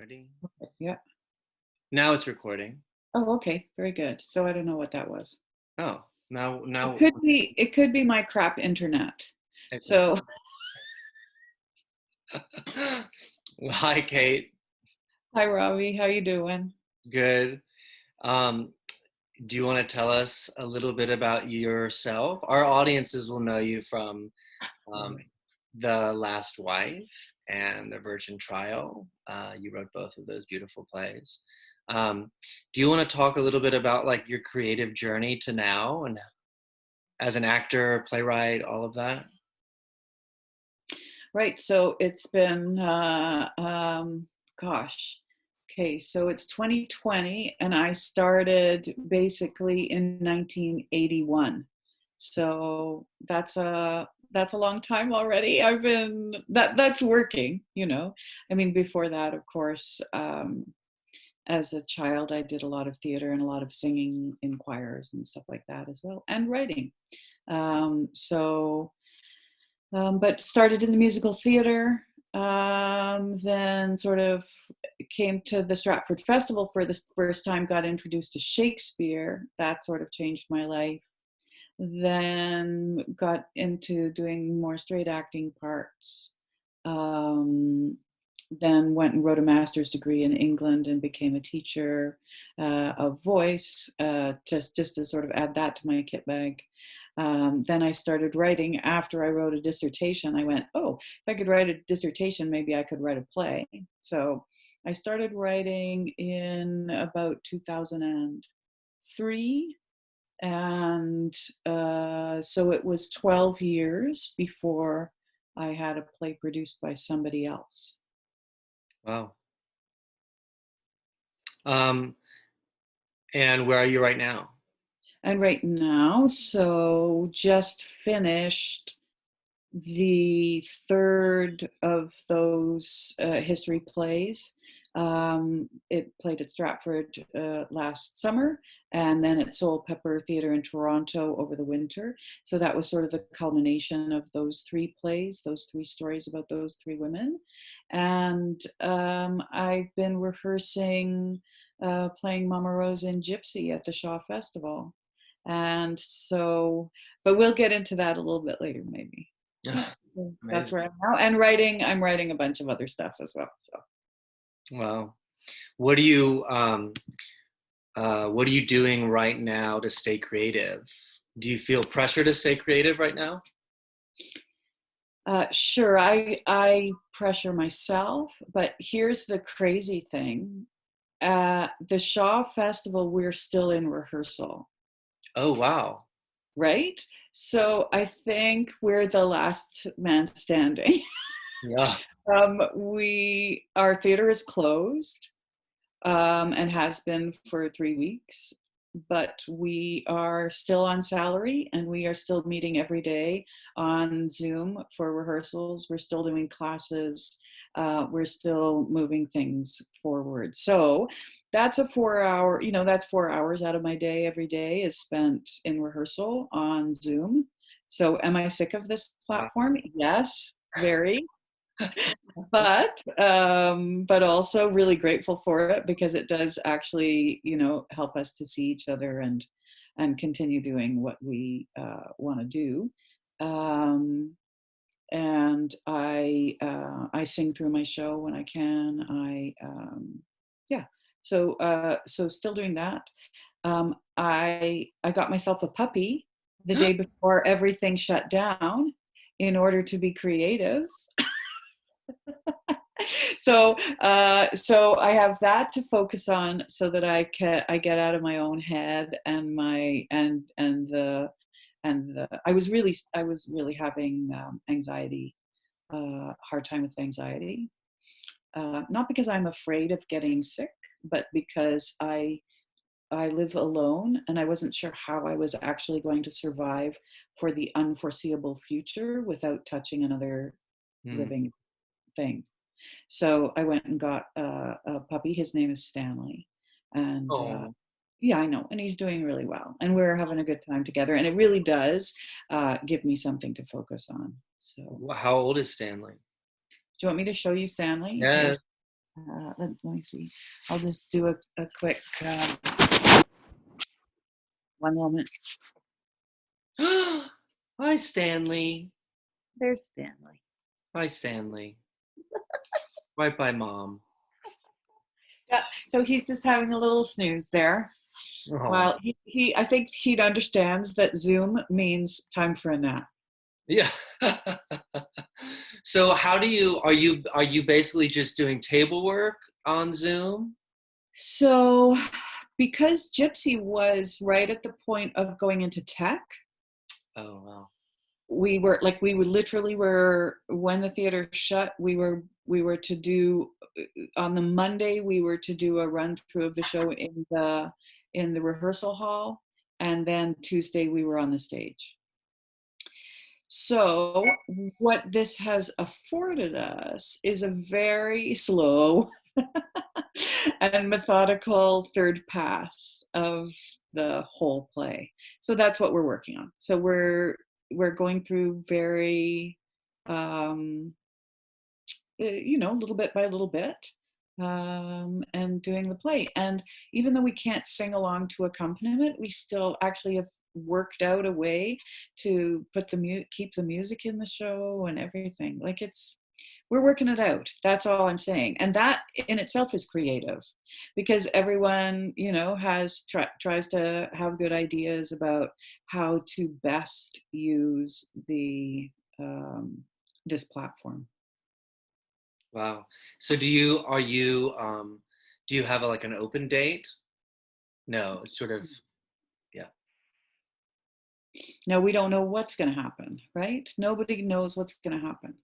Ready? Yeah. Now it's recording. Oh, okay. Very good. So I don't know what that was. Oh, now It now could be it could be my crap internet. okay. So Well, hi, Kate. hi Robbie, how you doing? Good. Um, do you want to tell us a little bit about yourself? Our audiences will know you from um, The Last Wife and The Virgin Trial. You wrote both of those beautiful plays. Do you want to talk a little bit about like your creative journey to now and as an actor, playwright, all of that? Right. So it's been gosh. Okay, so it's 2020 and I started basically in 1981. So that's a long time already. I've been that's working, you know. I mean, before that, of course, as a child, I did a lot of theater and a lot of singing in choirs and stuff like that as well, and writing. So, but started in the musical theater, then sort of came to the Stratford Festival for the first time, got introduced to Shakespeare. That sort of changed my life. Then got into doing more straight acting parts. Um, then went and wrote a master's degree in England and became a teacher of voice, just to sort of add that to my kit bag. Then I started writing after I wrote a dissertation. I went, oh, if I could write a dissertation, maybe I could write a play. So I started writing in about 2003. And so it was 12 years before I had a play produced by somebody else. Wow. Um, and where are you right now? And right now, so just finished the third of those history plays. It played at Stratford last summer, and then at Soul Pepper Theatre in Toronto over the winter. So that was sort of the culmination of those three plays, those three stories about those three women. And I've been rehearsing playing Mama Rose in Gypsy at the Shaw Festival. And so, but we'll get into that a little bit later, maybe. That's Amazing. where I'm now. And writing, I'm writing a bunch of other stuff as well. So Wow. What are you what are you doing right now to stay creative? Do you feel pressure to stay creative right now? sure, I pressure myself, but here's the crazy thing. The Shaw Festival, we're still in rehearsal, Oh, wow. right? So I think we're the last man standing. Yeah. Our theater is closed, and has been for 3 weeks. But we are still on salary and we are still meeting every day on Zoom for rehearsals. We're still doing classes. We're still moving things forward. So that's a 4 hour, that's 4 hours out of my day every day is spent in rehearsal on Zoom. So am I sick of this Wow. platform? Yes, very. But also really grateful for it because it does actually help us to see each other and continue doing what we want to do. And I sing through my show when I can. Yeah, so still doing that. I got myself a puppy the day before everything shut down in order to be creative. So I have that to focus on so that I get out of my own head and my and the I was really having anxiety, hard time with anxiety, not because I'm afraid of getting sick, but because I live alone and I wasn't sure how I was actually going to survive for the unforeseeable future without touching another Hmm. living thing. So I went and got a puppy. His name is Stanley. And Oh, yeah, I know. And he's doing really well. And we're having a good time together. And it really does give me something to focus on. So how old is Stanley? do you want me to show you Stanley? Yes. let me see. I'll just do a quick, one moment. Hi, Stanley. There's Stanley. Hi, Stanley. Right by mom. Yeah, so he's just having a little snooze there. Oh, Well, I think he understands that Zoom means time for a nap. yeah. So how do you are you basically just doing table work on Zoom? So, because Gypsy was right at the point of going into tech, Oh, wow. we would literally were when the theater shut, we were to do on the Monday we were to do a run through of the show in the rehearsal hall, and then Tuesday we were on the stage. So, what this has afforded us is a very slow and methodical third pass of the whole play. So that's what we're working on. So we're going through very, little bit by little bit, and doing the play. And even though we can't sing along to accompaniment, we still actually have worked out a way to put keep the music in the show and everything. Like we're working it out. That's all I'm saying. And that in itself is creative, because everyone, tries to have good ideas about how to best use this platform. Wow. So do you have like an open date? No, it's sort of, yeah. Now, we don't know what's going to happen, right? Nobody knows what's going to happen.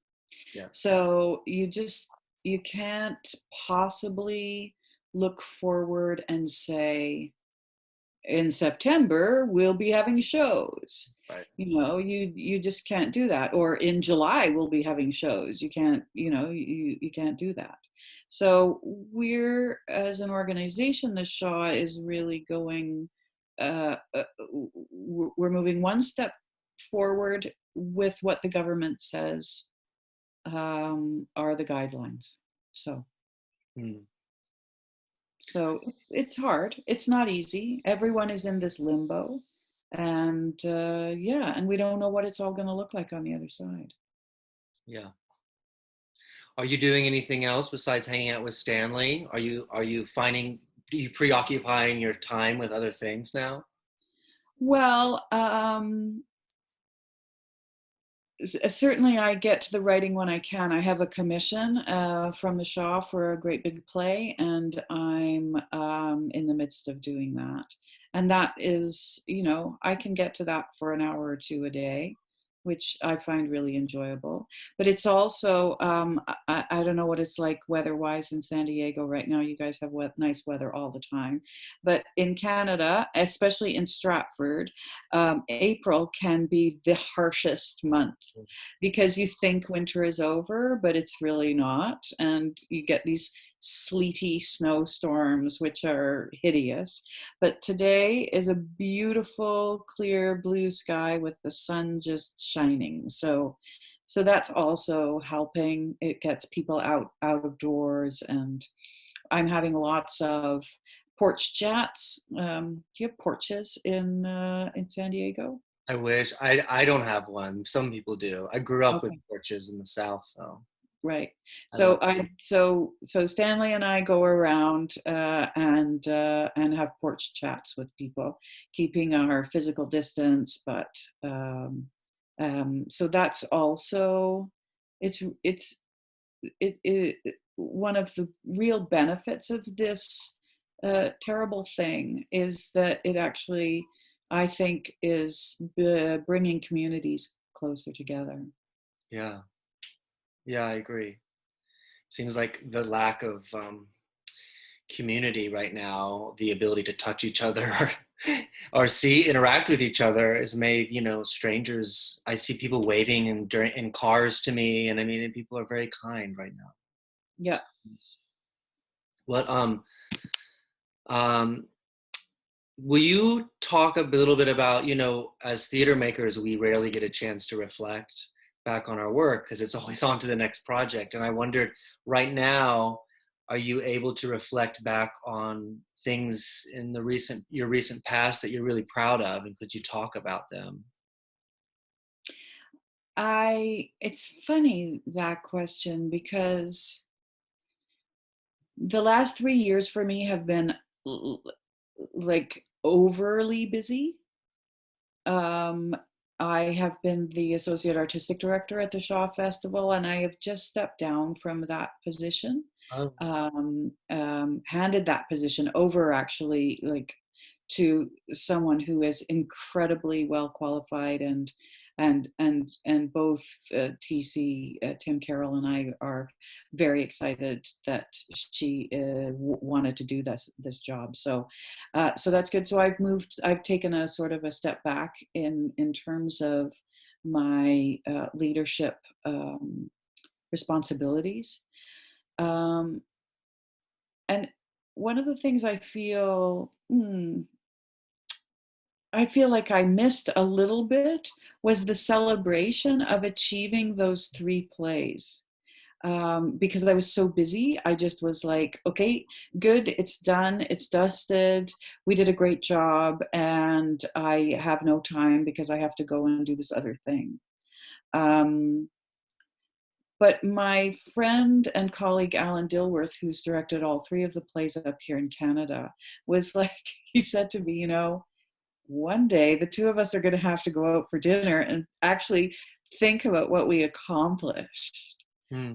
Yeah. So you can't possibly look forward and say, in September we'll be having shows. Right. You just can't do that. Or in July we'll be having shows. You can't, you can't do that. So we're, as an organization, the Shaw is really going, we're moving one step forward with what the government says, are the guidelines. So Hmm. so it's hard. It's not easy. Everyone is in this limbo, and yeah, and we don't know what it's all going to look like on the other side. Yeah. Are you doing anything else besides hanging out with Stanley? Are you preoccupying your time with other things now? Well, certainly I get to the writing when I can. I have a commission from the Shaw for a great big play, and I'm in the midst of doing that. And that is, I can get to that for an hour or two a day, which I find really enjoyable. But it's also, I don't know what it's like weather-wise in San Diego right now. You guys have nice weather all the time. But in Canada, especially in Stratford, April can be the harshest month, because you think winter is over, but it's really not. And you get these sleety snowstorms, which are hideous. But today is a beautiful, clear blue sky with the sun just shining. So that's also helping. It gets people out of doors, and I'm having lots of porch chats. Do you have porches in San Diego? I wish. I don't have one. Some people do. I grew up with Okay. porches in the South, so Right. I love. So Stanley and I go around, and have porch chats with people, keeping our physical distance. But so that's also, it's one of the real benefits of this terrible thing is that it actually, I think, is bringing communities closer together. Yeah, yeah, I agree. Seems like the lack of community right now, the ability to touch each other or interact with each other, has made strangers. I see people waving in cars to me, and I mean, people are very kind right now. Yeah. What um will you talk a little bit about, as theater makers, we rarely get a chance to reflect back on our work because it's always on to the next project. And I wondered right now, are you able to reflect back on things in your recent past that you're really proud of, and could you talk about them? It's funny, that question, because the last 3 years for me have been l like overly busy. Um, I have been the associate artistic director at the Shaw Festival, and I have just stepped down from that position. Oh, Handed that position over, actually, like, to someone who is incredibly well qualified, and both Tim Carroll and I are very excited that she wanted to do this job. So that's good. So I've taken a sort of a step back in terms of my leadership responsibilities. Um, and one of the things I feel like I missed a little bit was the celebration of achieving those 3 plays. Because I was so busy, I just was like, okay, good, it's done, it's dusted, we did a great job, and I have no time because I have to go and do this other thing. Um, but my friend and colleague Alan Dilworth, who's directed all 3 of the plays up here in Canada, was like, he said to me, one day the 2 of us are going to have to go out for dinner and actually think about what we accomplished. hmm.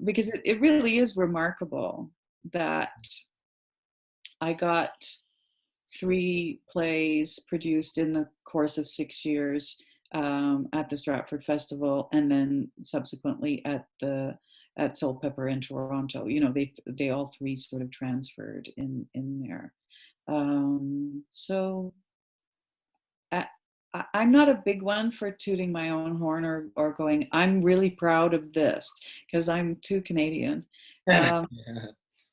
Because it really is remarkable that I got 3 plays produced in the course of 6 years, at the Stratford Festival, and then subsequently at Soul Pepper in Toronto. They all 3 sort of transferred in there. So I, I'm not a big one for tooting my own horn, or going, I'm really proud of this, because I'm too Canadian. Um,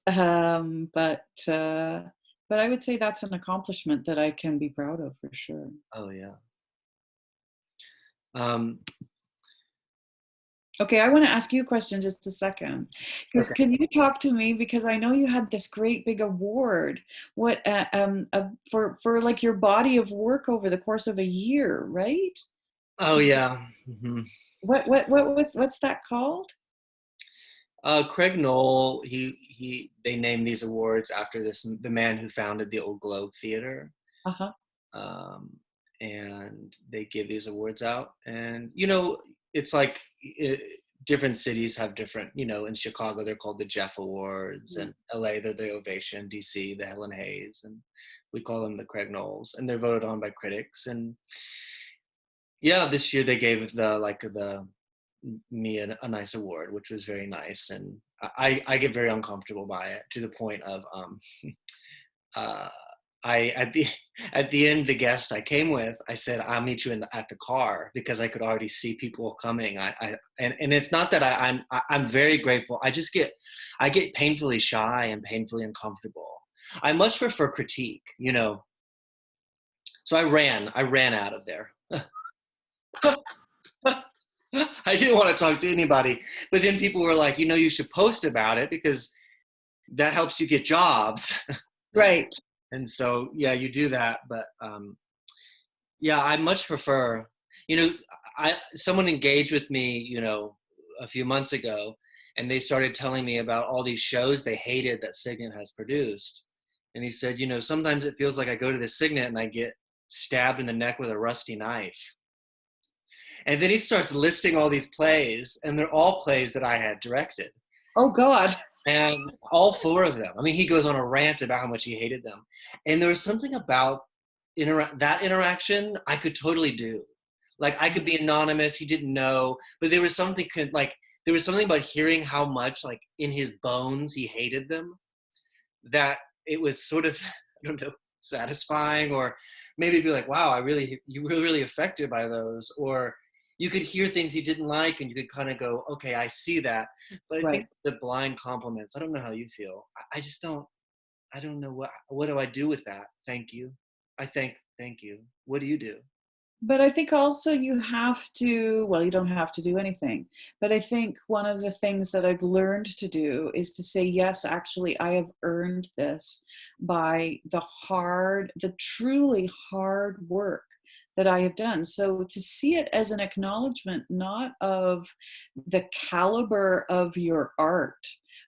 um, but uh, but I would say that's an accomplishment that I can be proud of, for sure. Oh yeah. Um, Okay, I want to ask you a question just a second. Because okay. can you talk to me, because I know you had this great big award, what for like your body of work over the course of a year, right? Oh yeah. Hmm. What's that called? Craig Knoll, they named these awards after the man who founded the Old Globe Theater. Uh-huh. um, and they give these awards out. And it's like different cities have different. In Chicago they're called the Jeff Awards, and LA they're the Ovation, DC the Helen Hayes, and we call them the Craig Knowles, and they're voted on by critics. And yeah, this year they gave the me a nice award, which was very nice. And I get very uncomfortable by it, to the point of uh, I at the end, the guest I came with, I said, I'll meet you at the car, because I could already see people coming. And it's not that I'm very grateful. I get painfully shy and painfully uncomfortable. I much prefer critique. So I ran out of there. I didn't want to talk to anybody, but then people were like, you should post about it, because that helps you get jobs. Right. And so, yeah, you do that. But yeah, I much prefer, you know, someone engaged with me, a few months ago, and they started telling me about all these shows they hated that Cygnet has produced. And he said, sometimes it feels like I go to the Cygnet and I get stabbed in the neck with a rusty knife. And then he starts listing all these plays, and they're all plays that I had directed. Oh God. And all 4 of them. I mean, he goes on a rant about how much he hated them. And there was something about that interaction I could totally do. Like, I could be anonymous, he didn't know, but there was something about hearing how much, like, in his bones he hated them, that it was sort of, I don't know, satisfying. Or maybe be like, wow, you were really affected by those. Or you could hear things he didn't like, and you could kind of go, okay, I see that. But I think Right. the blind compliments, I don't know how you feel. I just I don't know what do I do with that? Thank you. Thank you. What do you do? But I think also you have to, well, you don't have to do anything. But I think one of the things that I've learned to do is to say, yes, actually, I have earned this by the truly hard work that I have done. So to see it as an acknowledgement, not of the caliber of your art,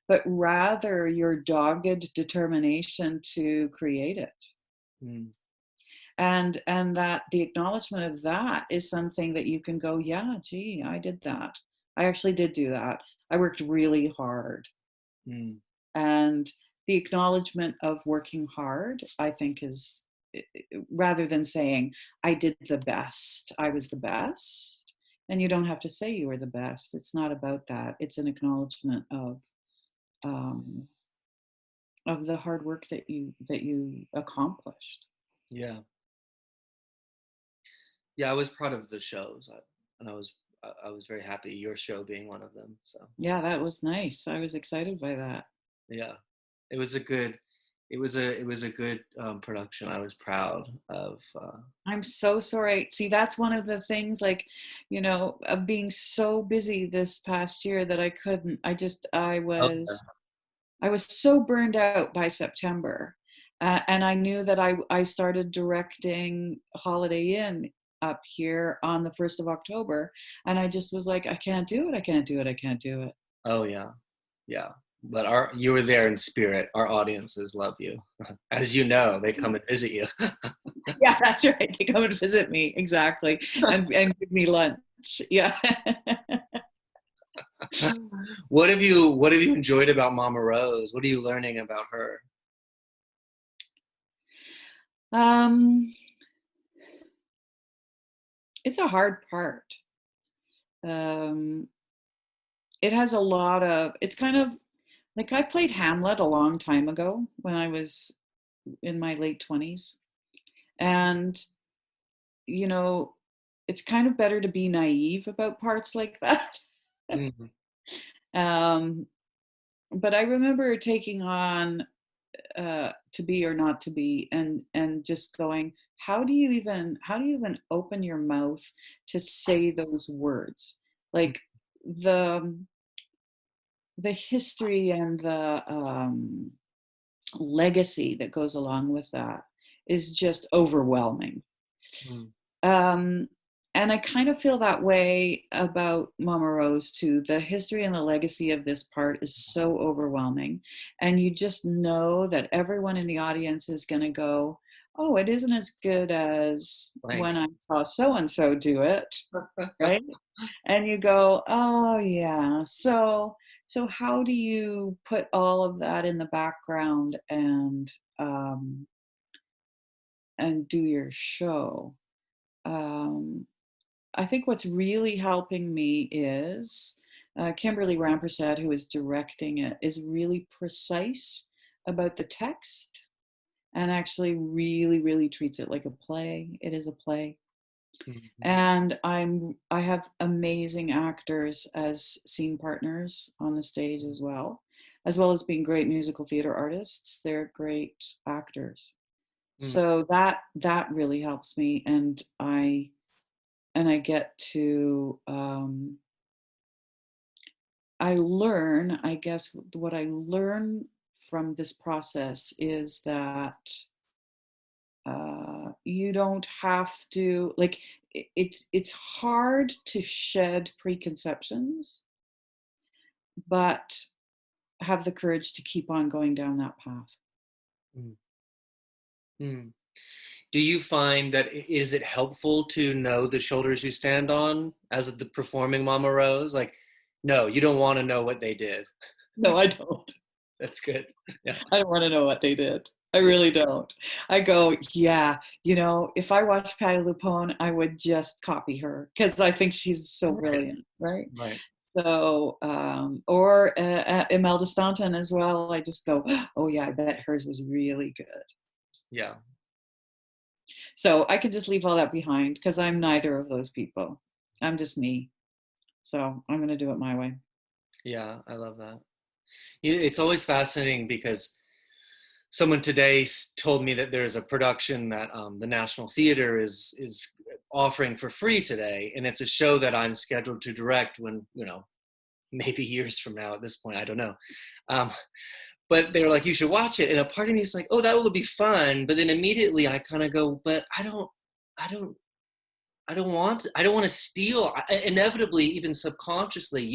but rather your dogged determination to create it. Mm. And that the acknowledgement of that is something that you can go, yeah, gee, I did that. I actually did do that. I worked really hard. Mm. And the acknowledgement of working hard, I think, is rather than saying I did the best, I was the best. And you don't have to say you were the best. It's not about that. It's an acknowledgement um, of the hard work that you accomplished. Yeah. Yeah, I was proud of the shows, and I was very happy your show being one of them. So Yeah, that was nice. I was excited by that. yeah, it was a good, it was a good production. I was proud of. I'm so sorry. See, that's one of the things, like, of being so busy this past year that I couldn't. Oh, I was so burned out by September. And I knew that I started directing Holiday Inn up here on the 1st of October. And I just was like, I can't do it. I can't do it. I can't do it. oh yeah, yeah. But you were there in spirit. Our audiences love you, as you know. They come and visit you. Yeah, that's right. They come and visit me. Exactly. And give me lunch. Yeah. What have you enjoyed about Mama Rose? What are you learning about her? Um, it's a hard part. Um, it has a lot of, it's kind of like I played Hamlet a long time ago when I was in my late 20s. And, you know, it's kind of better to be naive about parts like that. Mm, um, but I remember taking on to be or not to be, and just going, how do you even open your mouth to say those words? mm, Like the the history and the legacy that goes along with that is just overwhelming. mm, Um, and I kind of feel that way about Mama Rose too. The history and the legacy of this part is so overwhelming. And you just know that everyone in the audience is going to go, oh, it isn't as good as blank. when I saw so and so do it. Right. And you go, oh, yeah. So how do you put all of that in the background um, and do your show? Um, I think what's really helping me is Kimberly Rampersad, who is directing it, is really precise about the text and actually really, really treats it like a play. It is a play. Mhm, And I have amazing actors as scene partners on the stage as well as being great musical theater artists. They're great actors. mm, So that really helps me, and I get to I learn, I guess what I learn from this process is that you don't have to, like, it's hard to shed preconceptions, but have the courage to keep on going down that path. mm, mm. Do you find that is it helpful to know the shoulders you stand on as the performing Mama Rose? Like, no, you don't want to know what they did. No, I don't. That's good. Yeah. I don't want to know what they did. I really don't. I go, yeah, if I watched Patty Lupone, I would just copy her because I think she's so Right. brilliant, right? Right. So, or Imelda Staunton as well. I just go, oh yeah, I bet hers was really good. Yeah. So I could just leave all that behind because I'm neither of those people. I'm just me. So I'm going to do it my way. Yeah. I love that. It's always fascinating because someone today told me that there's a production that the National Theater is offering for free today, and it's a show that I'm scheduled to direct when, maybe years from now at this point, I don't know. Um, but they were like, you should watch it. And a part of me is like, oh, that will be fun. But then immediately I kind of go, but I don't want to steal. Inevitably, even subconsciously,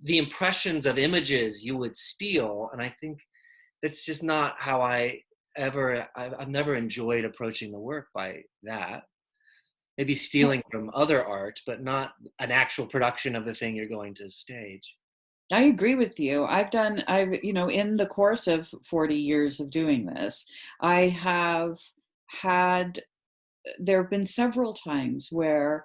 the impressions of images you would steal. And I think that's just not how I've never enjoyed approaching the work by that. Maybe stealing from other art, but not an actual production of the thing you're going to stage. I agree with you. In the course of 40 years of doing this, I have had, there have been several times where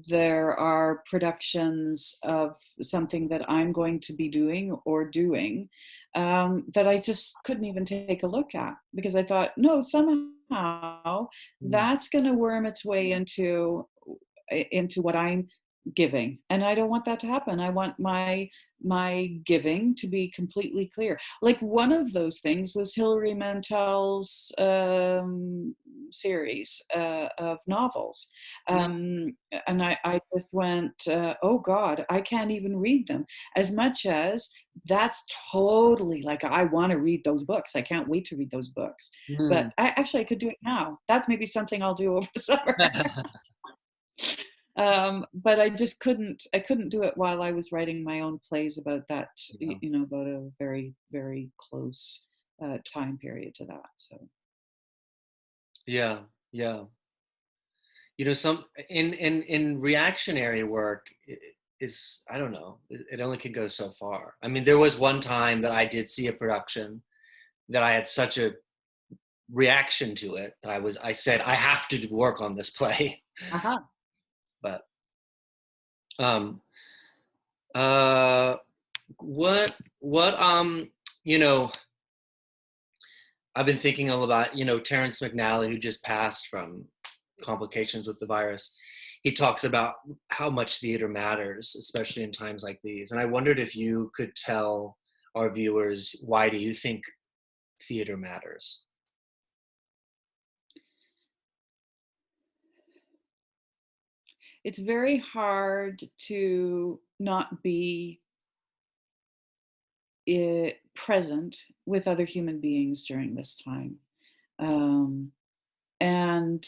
there are productions of something that I'm going to be doing that I just couldn't even take a look at, because I thought, no, somehow that's going to worm its way into what I'm giving, and I don't want that to happen. I want my giving to be completely clear. Like, one of those things was Hilary Mantel's series of novels, and I just went, oh God, I can't even read them. As much as that's totally, like, I want to read those books, I can't wait to read those books. But I could do it now. That's maybe something I'll do over the summer. But I couldn't do it while I was writing my own plays about that, about a very, very close time period to that. So Yeah, yeah. Some in reactionary work is, I don't know, it only can go so far. I mean, there was one time that I did see a production that I had such a reaction to it that I said, I have to work on this play. But you know I've been thinking about, Terrence McNally, who just passed from complications with the virus. He talks about how much theater matters, especially in times like these. And I wondered if you could tell our viewers, why do you think theater matters? It's very hard to not be present with other human beings during this time. And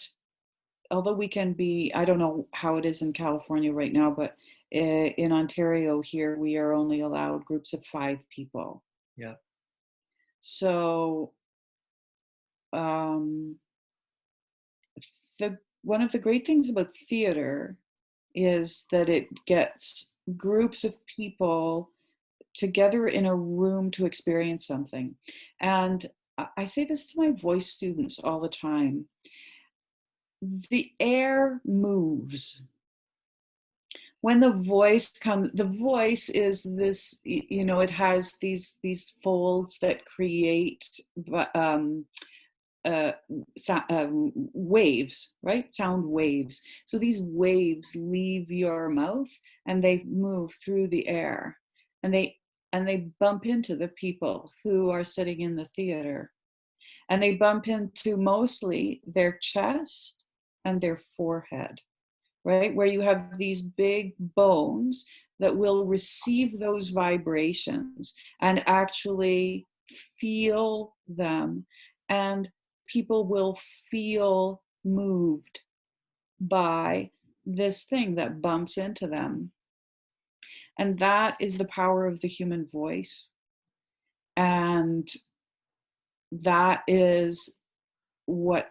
although we can be, I don't know how it is in California right now, but in Ontario here, we are only allowed groups of 5 people. Yeah. So one of the great things about theater is that it gets groups of people together in a room to experience something. And I say this to my voice students all the time. The air moves. When the voice is this, it has these folds that create waves, right? Sound waves. So these waves leave your mouth and they move through the air, and they bump into the people who are sitting in the theater, and they bump into mostly their chest and their forehead, right? Where you have these big bones that will receive those vibrations and actually feel them, and people will feel moved by this thing that bumps into them. And that is the power of the human voice. And that is what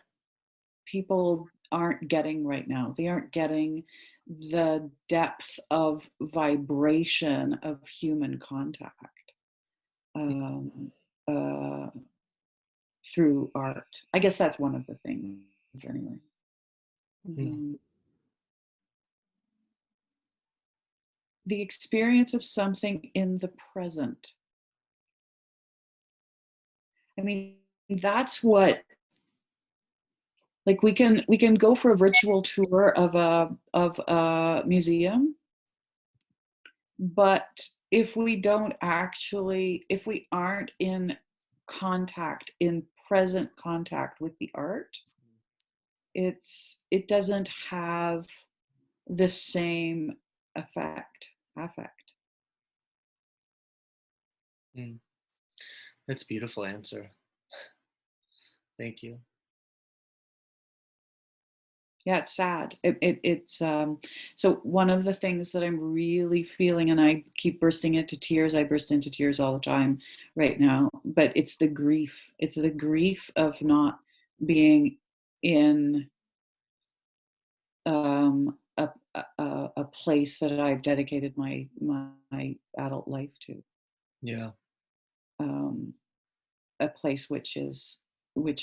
people aren't getting right now. They aren't getting the depth of vibration of human contact through art. I guess that's one of the things, anyway. The experience of something in the present. I mean, that's what, like, we can go for a virtual tour of a museum, but if we aren't in present contact with the art, it doesn't have the same affect. Mm. That's a beautiful answer. Thank you. Yeah, it's sad. It's so one of the things that I'm really feeling, and I keep bursting into tears. I burst into tears all the time right now, but it's the grief. It's the grief of not being in a place that I've dedicated my adult life to. Yeah. Um, a place which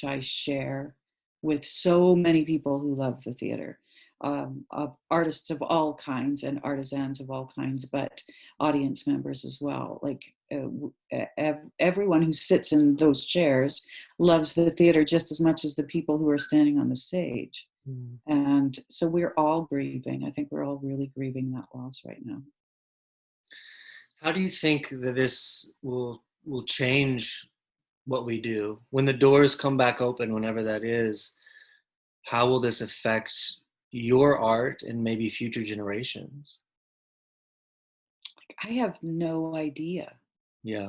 I share with so many people who love the theater, of artists of all kinds and artisans of all kinds, but audience members as well. Like everyone who sits in those chairs loves the theater just as much as the people who are standing on the stage. Mm. And so we're all grieving. I think we're all really grieving that loss right now. How do you think that this will change what we do when the doors come back open, whenever that is? How will this affect your art and maybe future generations? I have no idea. Yeah.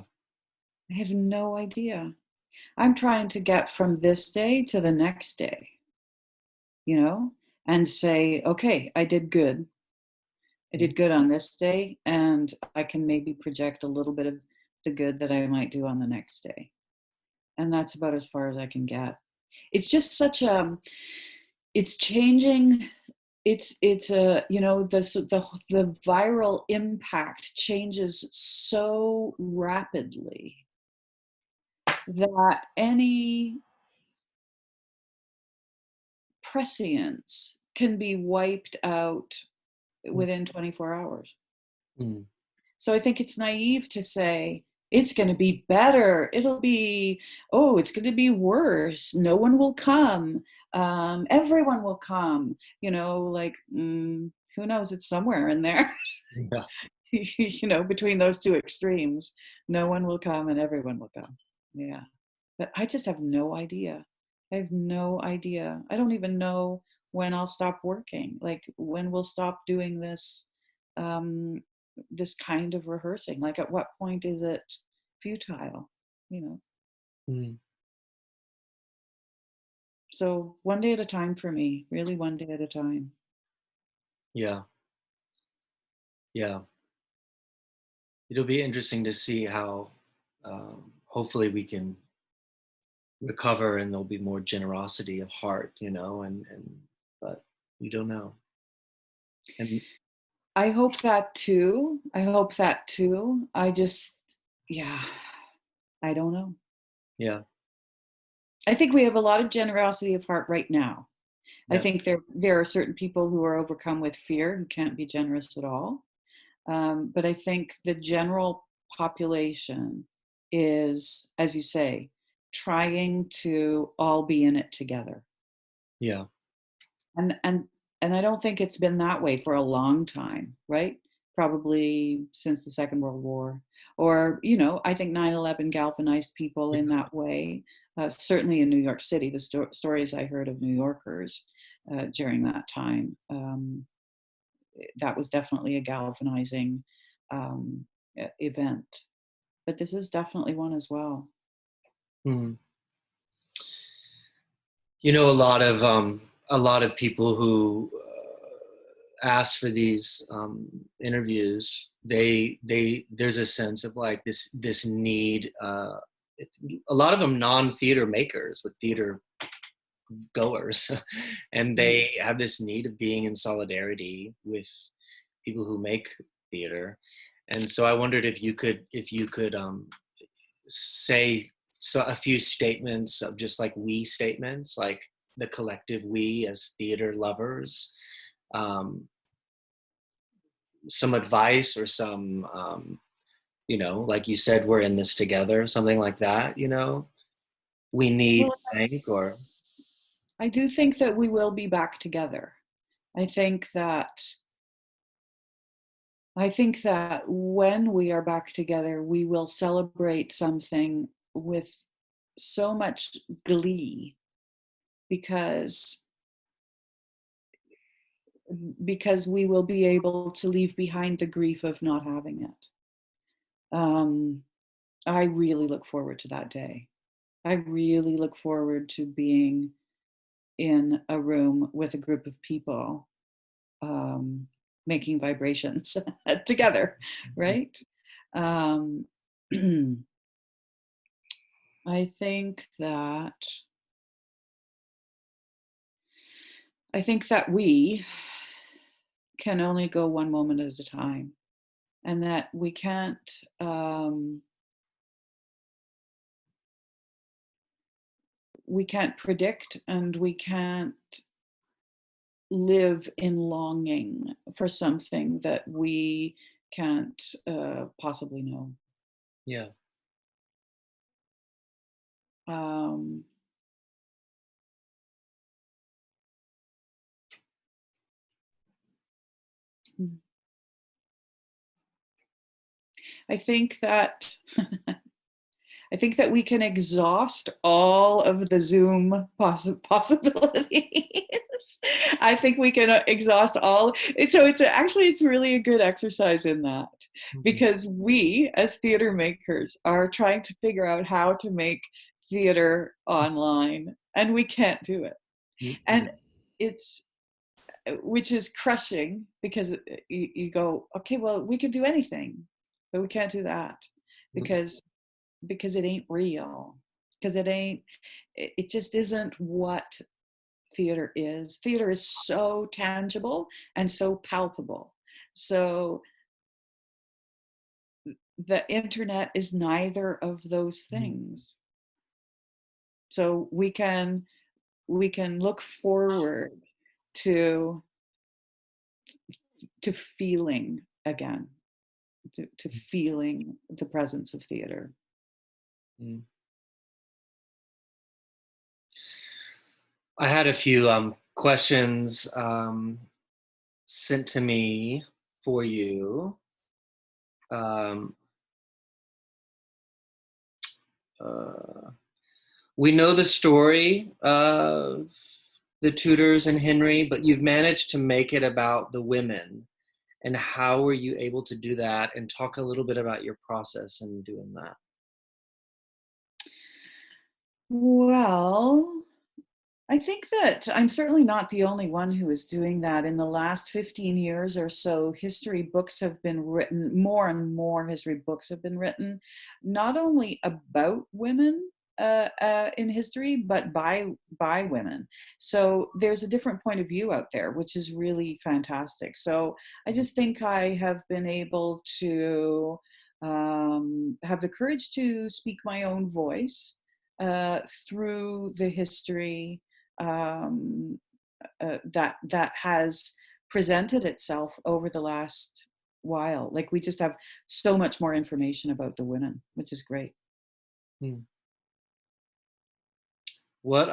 I have no idea. I'm trying to get from this day to the next day, you know, and say, okay, I did good. I Mm. did good on this day, and I can maybe project a little bit of the good that I might do on the next day. And that's about as far as I can get. It's just such a, it's changing. It's a, you know, the viral impact changes so rapidly that any prescience can be wiped out Mm. within 24 hours. Mm. So I think it's naive to say it's going to be better. It'll be, oh, it's going to be worse. No one will come. Everyone will come. You know, like, who knows? It's somewhere in there, Yeah. you know, between those two extremes. No one will come and everyone will come. Yeah. But I just have no idea. I have no idea. I don't even know when I'll stop working. Like when we'll stop doing this, um, this kind of rehearsing. Like at what point is it futile? You know. Mm. So one day at a time for me. Really, one day at a time. Yeah. Yeah. It'll be interesting to see how, hopefully we can recover and there'll be more generosity of heart, but we don't know. And I hope that too. I hope that too. I just, yeah, I don't know. yeah. I think we have a lot of generosity of heart right now. I Yeah. think there are certain people who are overcome with fear who can't be generous at all. But I think the general population is, as you say, trying to all be in it together. Yeah. And and and I don't think it's been that way for a long time, right? Probably since the Second World War. Or, you know, I think 9/11 galvanized people in that way. Certainly in New York City, the stories I heard of New Yorkers during that time, that was definitely a galvanizing um, event. But this is definitely one as well. Mhm. A lot of people who ask for these interviews, there's a sense of like this need. A lot of them non-theater makers, but theater goers, and Mm. they have this need of being in solidarity with people who make theater. And so I wondered if you could say a few statements of just like we statements, like the collective we as theater lovers, um, some advice or some, like you said, we're in this together, something like that, we need Well, thank or, I do think that we will be back together. I think that I think that when we are back together, we will celebrate something with so much glee because because we will be able to leave behind the grief of not having it. I really look forward to that day. I really look forward to being in a room with a group of people, making vibrations together, right? Um, I think that we can only go one moment at a time, and that we can't predict, and we can't live in longing for something that we can't possibly know. Yeah. Um, I think that I think that we can exhaust all of the Zoom possibilities. I think we can exhaust all. So it's really a good exercise in that, Mhm. because we as theater makers are trying to figure out how to make theater online, and we can't do it. And it's which is crushing, because you go, okay, well, we could do anything, but we can't do that, because it ain't real, because it just isn't what theater is. Theater is so tangible and so palpable. So the internet is neither of those things. So we can look forward to feeling again, to feeling the presence of theater. Mm. I had a few questions sent to me for you. Um, uh, we know the story of the Tudors and Henry, but you've managed to make it about the women. And how were you able to do that? And talk a little bit about your process in doing that. Well, I think that I'm certainly not the only one who is doing that. In the last 15 years or so, history books have been written, more and more history books have been written, not only about women in history, but by women. So there's a different point of view out there, which is really fantastic. So I just think I have been able to have the courage to speak my own voice through the history um, that has presented itself over the last while. Like, we just have so much more information about the women, which is great. Hmm. What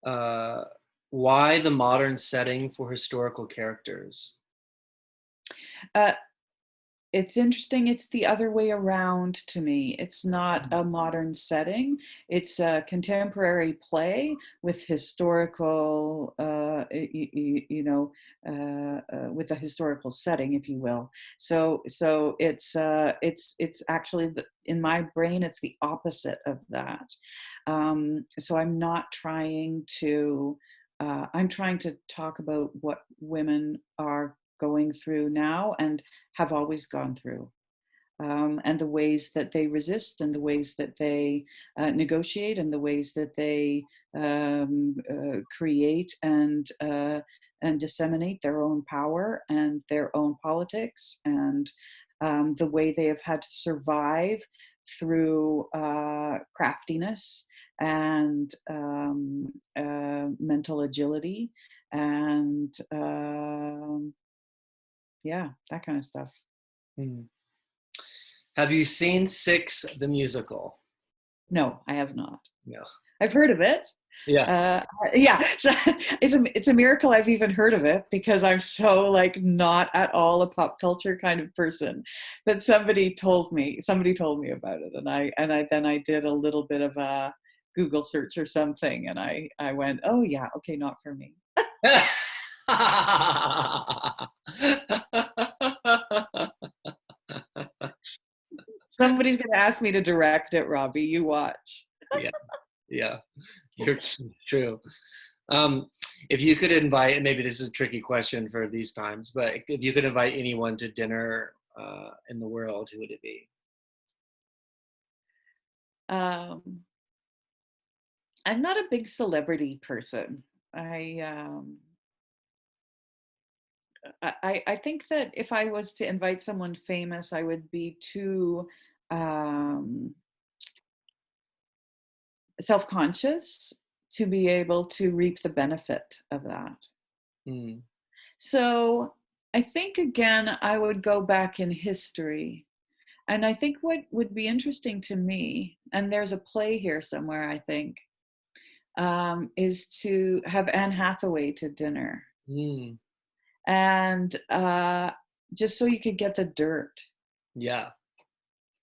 uh, why the modern setting for historical characters? Uh, it's interesting. It's the other way around to me. It's not a modern setting. It's a contemporary play with historical, with a historical setting, if you will. So it's actually in my brain, it's the opposite of that. So I'm not trying to. I'm trying to talk about what women are going through now and have always gone through, and the ways that they resist, and the ways that they negotiate, and the ways that they create and disseminate their own power and their own politics, and the way they have had to survive through craftiness and mental agility and yeah, that kind of stuff. Hmm. Have you seen Six the musical? No, I have not. No. I've heard of it. Yeah. Yeah, so it's a miracle I've even heard of it, because I'm so like not at all a pop culture kind of person. But somebody told me about it, and I did a little bit of a Google search or something, and I went, oh yeah, okay, not for me. Somebody's going to ask me to direct it, Robbie. You watch. Yeah, yeah, you're true. Um, if you could invite, and maybe this is a tricky question for these times, but if you could invite anyone to dinner in the world, who would it be? Um, I'm not a big celebrity person. I think that if I was to invite someone famous, I would be too um, self-conscious to be able to reap the benefit of that. Mm, So I think again, I would go back in history. And I think what would be interesting to me, and there's a play here somewhere, I think, is to have Anne Hathaway to dinner. mm, And just so you could get the dirt, yeah.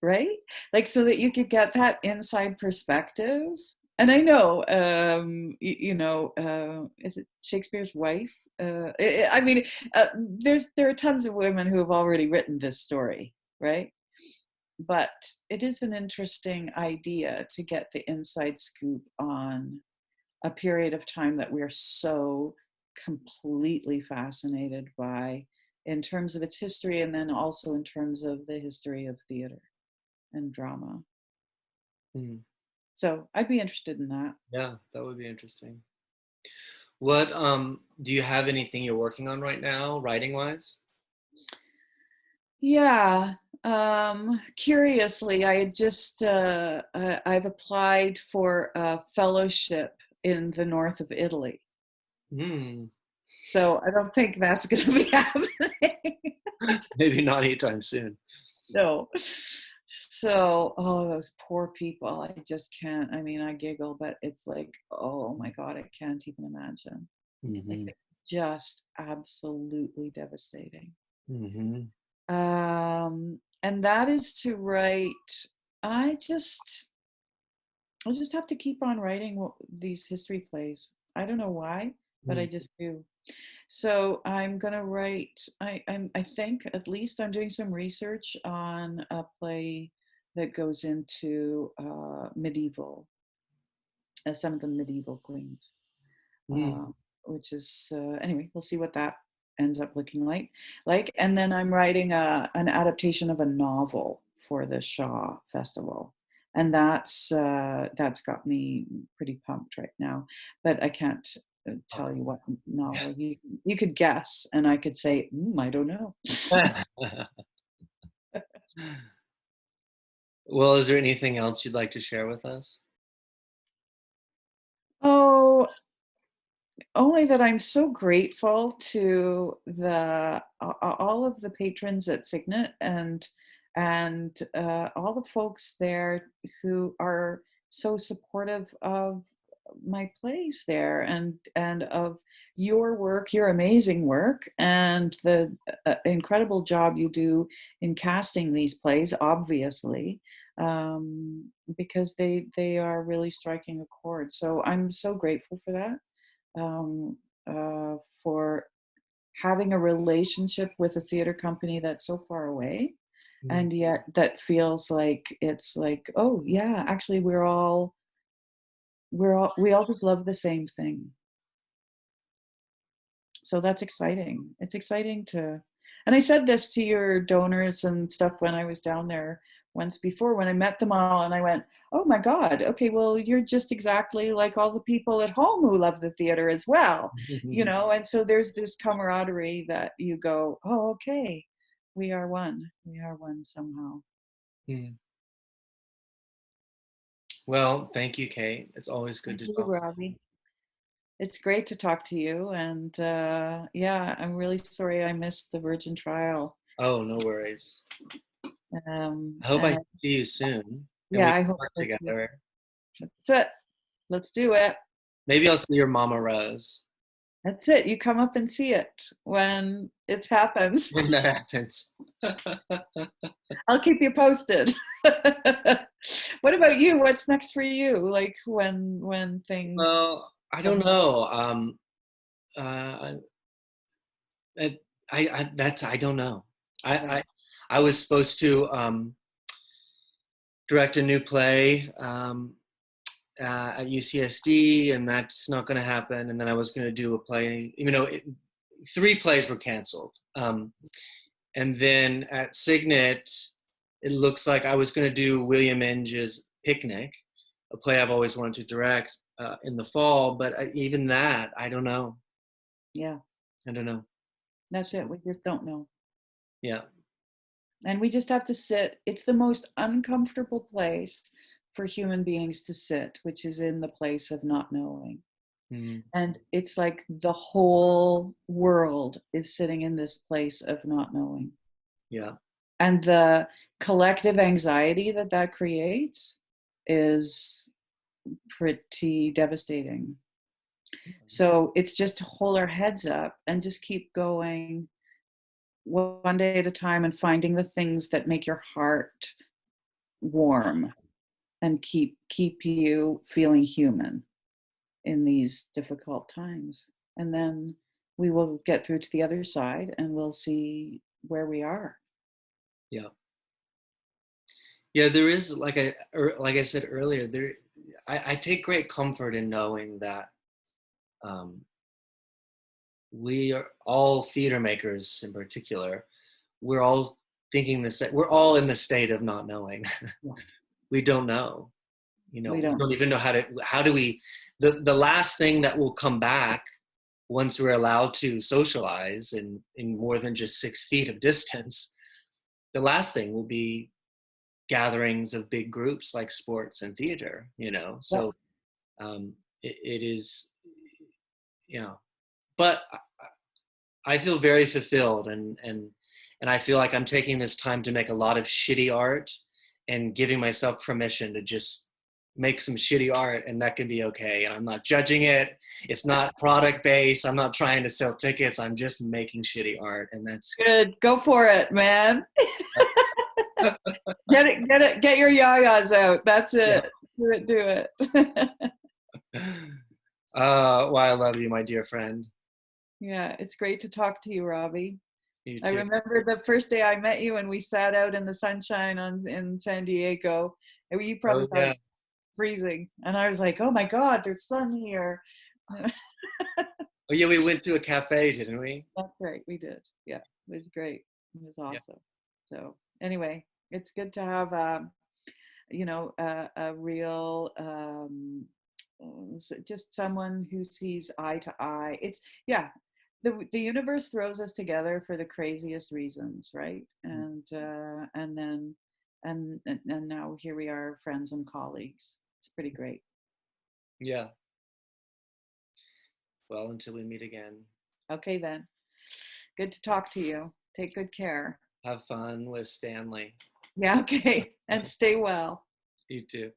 right? Like so that you could get that inside perspective. And I know, is it Shakespeare's wife? I mean, there are tons of women who have already written this story, right? But it is an interesting idea to get the inside scoop on a period of time that we're so completely fascinated by in terms of its history and then also in terms of the history of theater and drama. Mm, So I'd be interested in that. yeah, that would be interesting. What do you have anything you're working on right now, writing wise? Yeah. Curiously, I had just I've applied for a fellowship in the north of Italy. Hmm. So I don't think that's going to be happening. Maybe not anytime soon. No. So, oh, those poor people. I just can't. I mean, I giggle, but it's like, oh my God, I can't even imagine. Like, Hmm. it's just absolutely devastating. Hmm. And that is to write. I just, I just have to keep on writing these history plays. I don't know why, but I Mm. just do. So I'm gonna write. I think at least I'm doing some research on a play that goes into some of the medieval queens, uh, Mm. which is anyway. We'll see what that ends up looking like. And then I'm writing an adaptation of a novel for the Shaw Festival, and that's got me pretty pumped right now. But I can't tell you what novel. You could guess, and I could say, I don't know. Well, is there anything else you'd like to share with us? Oh, only that I'm so grateful to the all of the patrons at Cygnet and all the folks there who are so supportive of my plays there and of your work, your amazing work, and the incredible job you do in casting these plays, obviously, because they are really striking a chord. So I'm so grateful for that, um, for having a relationship with a theater company that's so far away Mm. and yet that feels like it's like, oh yeah, actually we all just love the same thing. So that's exciting. It's exciting to, and I said this to your donors and stuff when I was down there once before when I met them all, and I went, oh my God, okay, well, you're just exactly like all the people at home who love the theater as well, and so there's this camaraderie that you go, oh, okay, we are one somehow. Mm. Well, thank you, Kate. It's always good Thank to you, talk. Robbie. It's great to talk to you, and yeah, I'm really sorry I missed the Virgin Trial. Oh, no worries. I hope I And see you soon and yeah, we I can hope work so too. together. That's it. Let's do it. Maybe I'll see your Mama Rose That's it. You come up and see it when it happens. when that happens. I'll keep you posted. What about you? What's next for you? Like when things Well, I don't come. know. It, I don't know. Yeah. I I was supposed to direct a new play at UCSD, and that's not going to happen. And then I was going to do a play. Three plays were canceled. And then at Cygnet, it looks like I was going to do William Inge's Picnic, a play I've always wanted to direct in the fall. But even that, I don't know. Yeah. I don't know. That's it. We just don't know. Yeah. And we just have to sit. It's the most uncomfortable place for human beings to sit, which is in the place of not knowing. Mm-hmm. And it's like the whole world is sitting in this place of not knowing. Yeah. And the collective anxiety that that creates is pretty devastating. So it's just to hold our heads up and just keep going one day at a time and finding the things that make your heart warm and keep you feeling human in these difficult times. And then we will get through to the other side and we'll see where we are. Yeah. Yeah, there is like I said earlier, I take great comfort in knowing that um, we are all theater makers in particular. We're all thinking the same. We're all in the state of not knowing. Yeah. We don't know. We We don't. don't even know how do we. The last thing that will come back once we're allowed to socialize in more than just 6 feet of distance, the last thing will be gatherings of big groups like sports and theater. Yeah. So it is, but I feel very fulfilled, and I feel like I'm taking this time to make a lot of shitty art and giving myself permission to just make some shitty art, and that can be okay. And I'm not judging it. It's not product based. I'm not trying to sell tickets. I'm just making shitty art, and that's Good. Go for it, man. Get your yayas out. That's yeah. it. Do it. Why I love you, my dear friend. Yeah, it's great to talk to you, Robbie. You I too. remember the first day I met you and we sat out in the sunshine in San Diego. And you Oh probably thought it yeah. was freezing. And I was like, oh my God, there's sun here. Oh yeah. We went to a cafe, didn't we? That's right, we did. Yeah, it was great. It was Yeah. awesome. So anyway, it's good to have a real just someone who sees eye to eye. It's yeah, the universe throws us together for the craziest reasons, right? And then and now here we are, friends and colleagues. It's pretty great. Yeah. Well, until we meet again. Okay then, good to talk to you. Take good care. Have fun with Stanley. Yeah, okay, and stay well. You too.